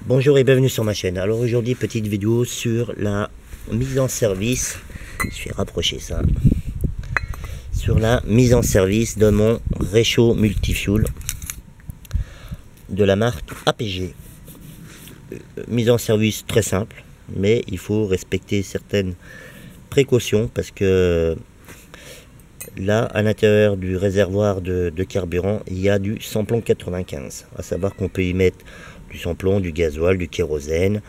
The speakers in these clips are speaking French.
Bonjour et bienvenue sur ma chaîne. Alors aujourd'hui, petite vidéo sur la mise en service. Je vais rapprocher ça. Sur la mise en service de mon réchaud multifuel de la marque APG. Mise en service très simple, mais il faut respecter certaines précautions parce que là, à l'intérieur du réservoir de carburant, il y a du samplon 95. À savoir qu'on peut y mettre du samplon, du gasoil, du kérosène,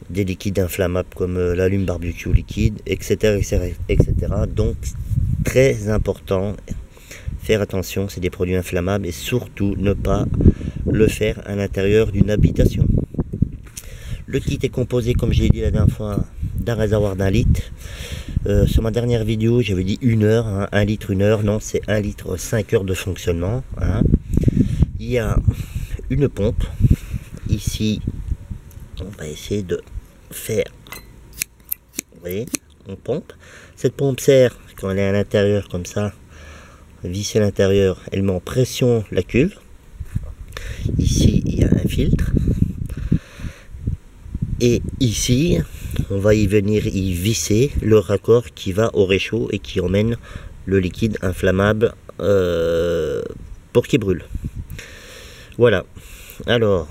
des liquides inflammables comme l'allume barbecue liquide, etc., etc., etc. Donc, très important, faire attention, c'est des produits inflammables et surtout ne pas le faire à l'intérieur d'une habitation. Le kit est composé, comme j'ai dit la dernière fois, d'un réservoir d'1 litre. Sur ma dernière vidéo, j'avais dit 1 heure, hein, 1 litre, 1 heure. Non, c'est 1 litre, 5 heures de fonctionnement. Hein. Il y a une pompe. Ici, on va essayer de faire. Vous voyez, on pompe. Cette pompe sert, quand elle est à l'intérieur comme ça, vissée à l'intérieur, elle met en pression la cuve. Ici, il y a un filtre. Et ici, on va y venir y visser le raccord qui va au réchaud et qui emmène le liquide inflammable pour qu'il brûle. Voilà. Alors,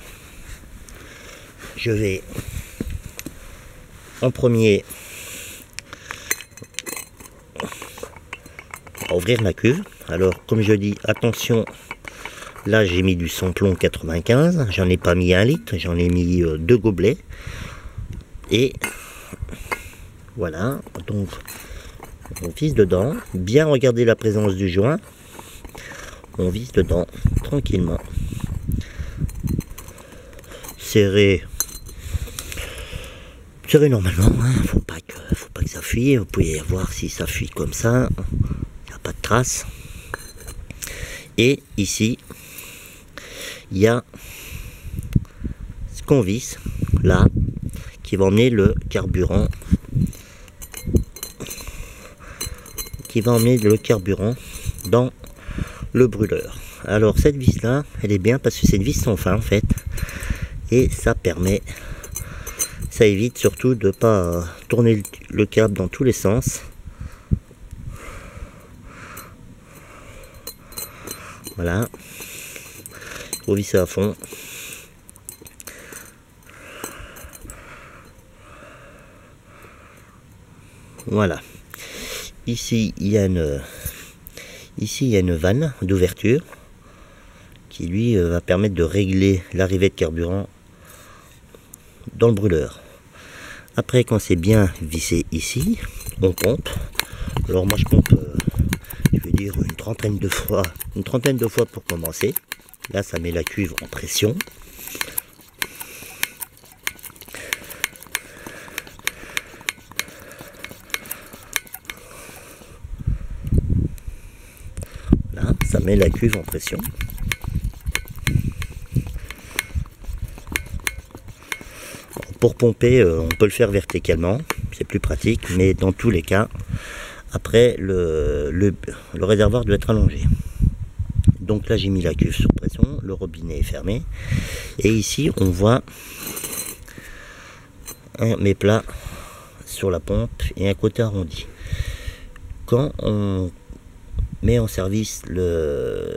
je vais en premier ouvrir ma cuve. Alors, comme je dis, attention, là j'ai mis du samplon 95, j'en ai pas mis 1 litre, j'en ai mis 2 gobelets. Et voilà, donc on visse dedans, bien regarder la présence du joint, on visse dedans tranquillement, serré normalement, hein. Faut pas que ça fuit. Vous pouvez voir si ça fuit comme ça, il n'y a pas de trace. Et ici il y a ce qu'on visse là qui va emmener le carburant, dans le brûleur. Alors cette vis là, elle est bien parce que c'est une vis sans fin en fait, et ça évite surtout de pas tourner le câble dans tous les sens. Voilà, il faut visser à fond. Voilà. Ici il y a une vanne d'ouverture qui lui va permettre de régler l'arrivée de carburant dans le brûleur. Après, quand c'est bien vissé ici, on pompe. Alors moi je pompe, je vais dire une trentaine de fois pour commencer. Là ça met la cuve en pression. Là, ça met la cuve en pression. Pour pomper, on peut le faire verticalement, c'est plus pratique, mais dans tous les cas, après, le réservoir doit être allongé. Donc là, j'ai mis la cuve sous pression, le robinet est fermé, et ici, on voit un méplat sur la pompe et un côté arrondi. Quand on met en service le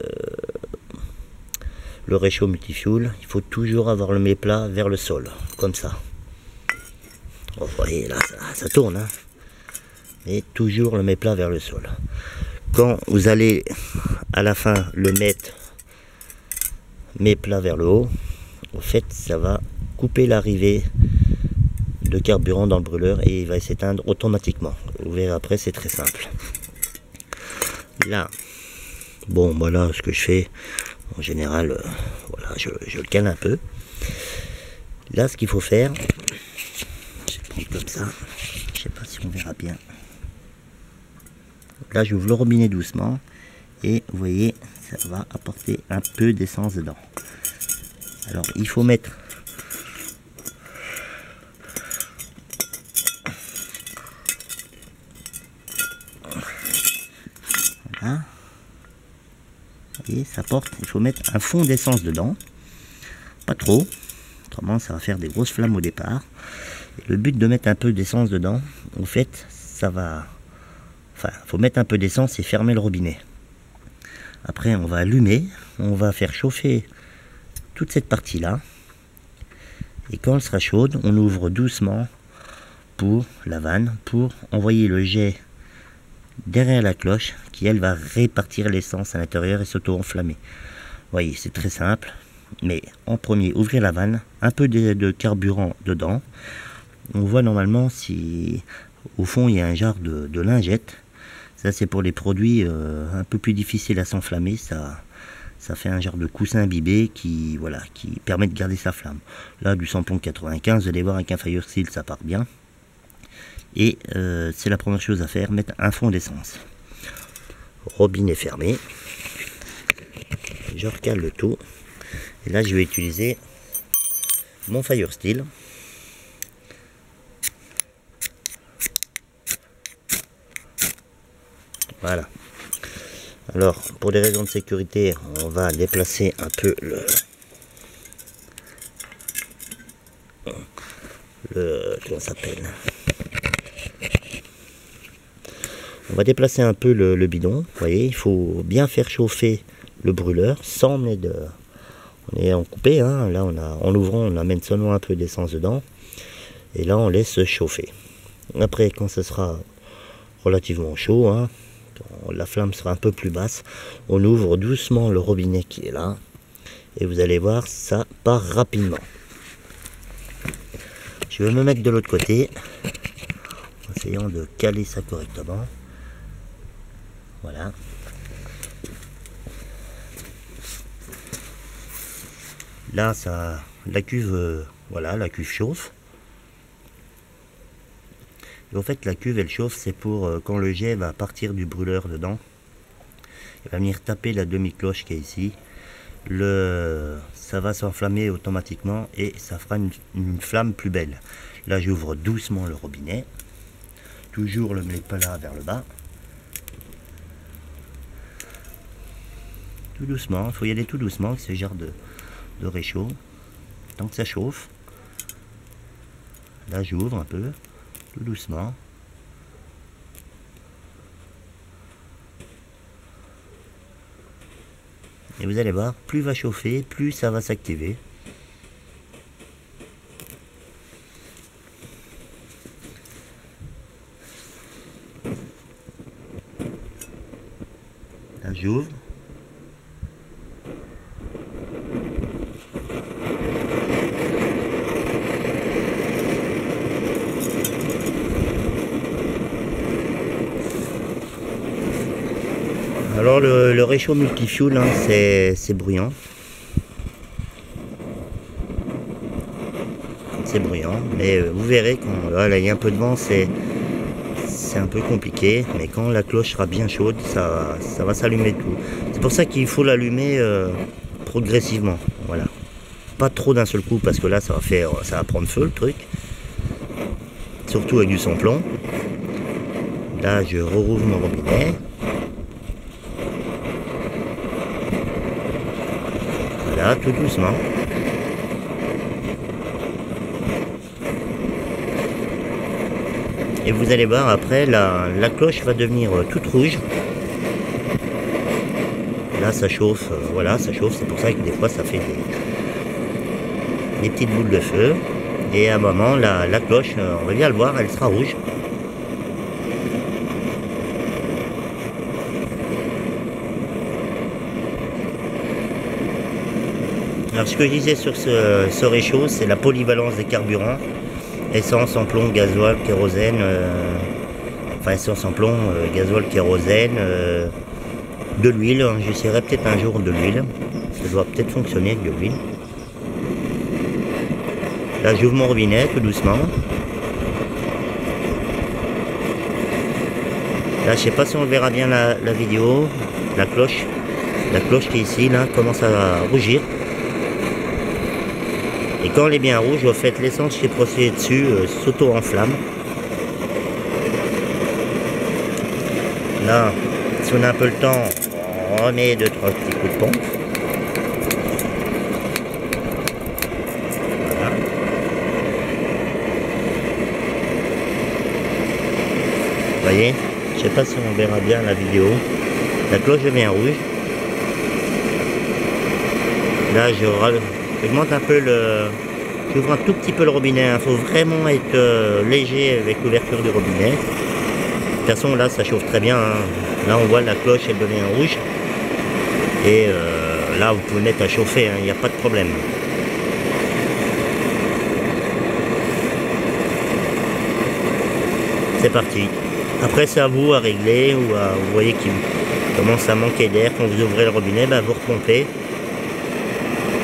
réchaud multifuel, il faut toujours avoir le méplat vers le sol, comme ça. Vous voyez là, ça tourne, hein, mais toujours le méplat vers le sol. Quand vous allez à la fin le mettre méplat vers le haut, en fait ça va couper l'arrivée de carburant dans le brûleur et il va s'éteindre automatiquement. Vous verrez après, c'est très simple. Là, bon voilà ce que je fais en général, voilà, je le cale un peu. Là ce qu'il faut faire, comme ça, je sais pas si on verra bien. Là j'ouvre le robinet doucement et vous voyez, ça va apporter un peu d'essence dedans. Alors il faut mettre voilà. Vous voyez, ça porte, il faut mettre un fond d'essence dedans, pas trop autrement ça va faire des grosses flammes au départ. Et le but de mettre un peu d'essence dedans, en fait, ça va... Enfin, faut mettre un peu d'essence et fermer le robinet. Après, on va allumer, on va faire chauffer toute cette partie-là. Et quand elle sera chaude, on ouvre doucement pour la vanne, pour envoyer le jet derrière la cloche, qui elle va répartir l'essence à l'intérieur et s'auto-enflammer. Vous voyez, c'est très simple. Mais en premier, ouvrir la vanne, un peu de carburant dedans. On voit normalement si au fond il y a un genre de lingette. Ça c'est pour les produits un peu plus difficiles à s'enflammer. Ça fait un genre de coussin imbibé qui, voilà, qui permet de garder sa flamme. Là du samplon 95, vous allez voir avec un Fire Steel ça part bien. Et c'est la première chose à faire, mettre un fond d'essence. Robinet fermé. Je recale le tout. Et là je vais utiliser mon Fire Steel. Voilà. Alors, pour des raisons de sécurité, on va déplacer un peu comment ça s'appelle? On va déplacer un peu le bidon. Vous voyez, il faut bien faire chauffer le brûleur sans mettre de... On est en coupé, hein. Là en l'ouvrant, on amène seulement un peu d'essence dedans. Et là, on laisse chauffer. Après, quand ce sera relativement chaud, hein, quand la flamme sera un peu plus basse, on ouvre doucement le robinet qui est là. Et vous allez voir, ça part rapidement. Je vais me mettre de l'autre côté, en essayant de caler ça correctement. Voilà. Là, ça, la cuve, voilà, la cuve chauffe. Et en fait, la cuve, elle chauffe, c'est pour quand le jet va partir du brûleur dedans. Il va venir taper la demi-cloche qui est ici. Ça va s'enflammer automatiquement et ça fera une flamme plus belle. Là, j'ouvre doucement le robinet. Toujours le plat vers le bas. Tout doucement, il faut y aller tout doucement, c'est ce genre de réchaud. Tant que ça chauffe. Là, j'ouvre un peu, tout doucement. Et vous allez voir, plus va chauffer, plus ça va s'activer. Là, j'ouvre. Alors le réchaud multifuel, hein, c'est bruyant. C'est bruyant, mais vous verrez quand voilà, il y a un peu de vent, c'est un peu compliqué, mais quand la cloche sera bien chaude, ça va s'allumer tout. C'est pour ça qu'il faut l'allumer progressivement. Voilà. Pas trop d'un seul coup parce que là ça va prendre feu le truc. Surtout avec du sans-plomb. Là je rouvre mon robinet. Voilà, tout doucement. Et vous allez voir après la cloche va devenir toute rouge. Là ça chauffe, voilà, ça chauffe, c'est pour ça que des fois ça fait des petites boules de feu. Et à un moment la cloche, on va bien le voir, elle sera rouge. Alors ce que je disais sur ce réchaud, c'est la polyvalence des carburants. Essence, en plomb, gasoil, kérosène, enfin essence en plomb, gasoil, kérosène, de l'huile. J'essaierai peut-être un jour de l'huile. Ça doit peut-être fonctionner avec de l'huile. Là j'ouvre mon robinet tout doucement. Là je sais pas si on verra bien la vidéo. La cloche qui est ici là commence à rougir. Et quand elle est bien rouge, vous faites l'essence qui est procédée dessus, s'auto-enflamme. Là, si on a un peu le temps, on remet 2-3 petits coups de pompe. Voilà. voyez, je sais pas si on verra bien la vidéo. La cloche devient rouge. Là, j'augmente un peu le... J'ouvre un tout petit peu le robinet. Il faut vraiment être léger avec l'ouverture du robinet. De toute façon, là, ça chauffe très bien. Hein. Là, on voit la cloche, elle devient rouge. Et là, vous pouvez mettre à chauffer. Il n'y a pas de problème. C'est parti. Après, c'est à vous à régler ou vous voyez qu'il commence à manquer d'air. Quand vous ouvrez le robinet, ben, vous repompez.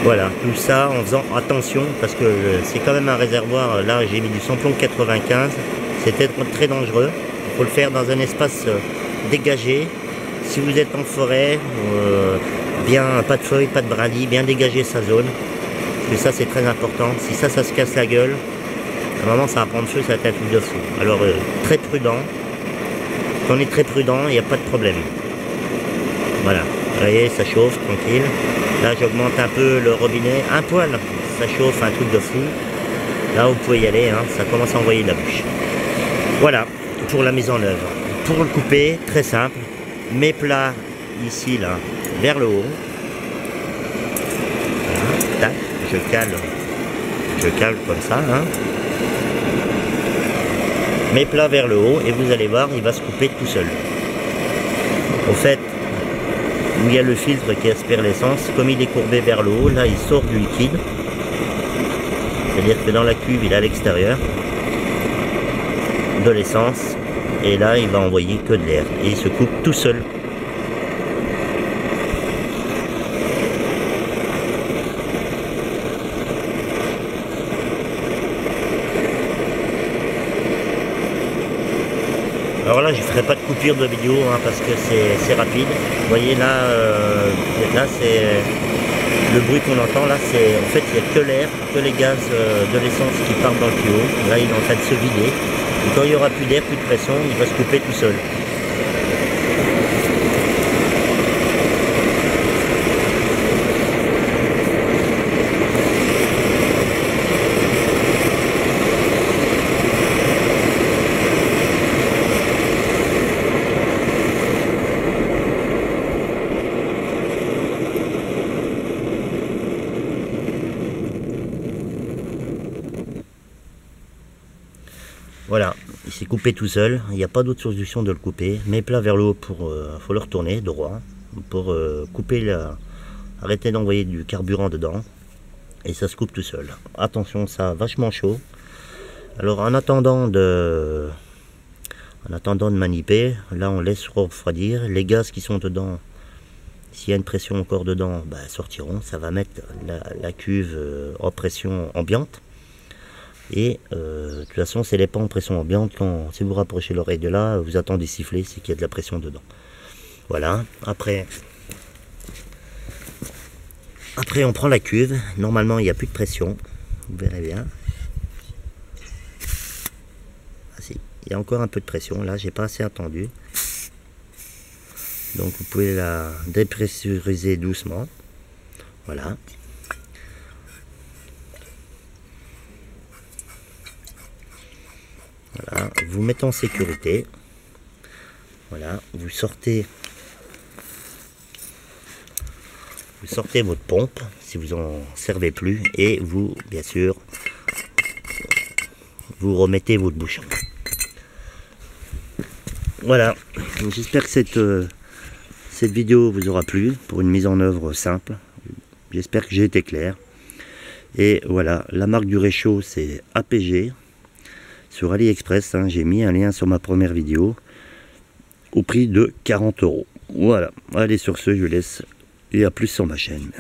Voilà, tout ça en faisant attention parce que c'est quand même un réservoir. Là, j'ai mis du samplon 95. C'était très dangereux. Il faut le faire dans un espace dégagé. Si vous êtes en forêt, bien pas de feuilles, pas de brindilles, bien dégager sa zone. Parce que ça, c'est très important. Si ça se casse la gueule, à un moment, ça va prendre feu, ça va être un truc de fou. Alors, très prudent. Quand on est très prudent, il n'y a pas de problème. Voilà. Vous voyez, ça chauffe, tranquille. Là, j'augmente un peu le robinet. Un poil, ça chauffe, un truc de fou. Là, vous pouvez y aller, hein, ça commence à envoyer de la bouche. Voilà, pour la mise en œuvre. Pour le couper, très simple. Mes plats, ici, là, vers le haut. Voilà, tac, je cale comme ça, hein. Mes plats vers le haut, et vous allez voir, il va se couper tout seul. Au fait, où il y a le filtre qui aspire l'essence, comme il est courbé vers le haut, là il sort du liquide. C'est-à-dire que dans la cuve, il est à l'extérieur de l'essence, et là il va envoyer que de l'air, et il se coupe tout seul. Alors là, je ne ferai pas de coupure de vidéo hein, parce que c'est rapide. Vous voyez là, là c'est le bruit qu'on entend. Là, c'est en fait il n'y a que l'air, que les gaz de l'essence qui partent dans le tuyau. Là, il est en train de se vider. Et quand il n'y aura plus d'air, plus de pression, il va se couper tout seul. Voilà, il s'est coupé tout seul, il n'y a pas d'autre solution de le couper. Mes plats vers le haut, faut le retourner droit pour couper arrêter d'envoyer du carburant dedans. Et ça se coupe tout seul. Attention, ça a vachement chaud. Alors en attendant de maniper, là on laisse refroidir. Les gaz qui sont dedans, s'il y a une pression encore dedans, bah, sortiront. Ça va mettre la cuve en pression ambiante. Et de toute façon, c'est les pas en pression ambiante. Si vous rapprochez l'oreille de là, vous attendez siffler, c'est qu'il y a de la pression dedans. Voilà. Après, on prend la cuve. Normalement, il n'y a plus de pression. Vous verrez bien. Ah, si. Il y a encore un peu de pression. Là, j'ai pas assez attendu. Donc, vous pouvez la dépressuriser doucement. Voilà. Voilà, vous mettez en sécurité. Voilà, vous sortez votre pompe si vous en servez plus et vous, bien sûr, vous remettez votre bouchon. Voilà, j'espère que cette vidéo vous aura plu pour une mise en œuvre simple. J'espère que j'ai été clair. Et voilà, la marque du réchaud c'est APG. Sur AliExpress, hein, j'ai mis un lien sur ma première vidéo au prix de 40 €. Voilà, allez sur ce, je laisse et à plus sur ma chaîne.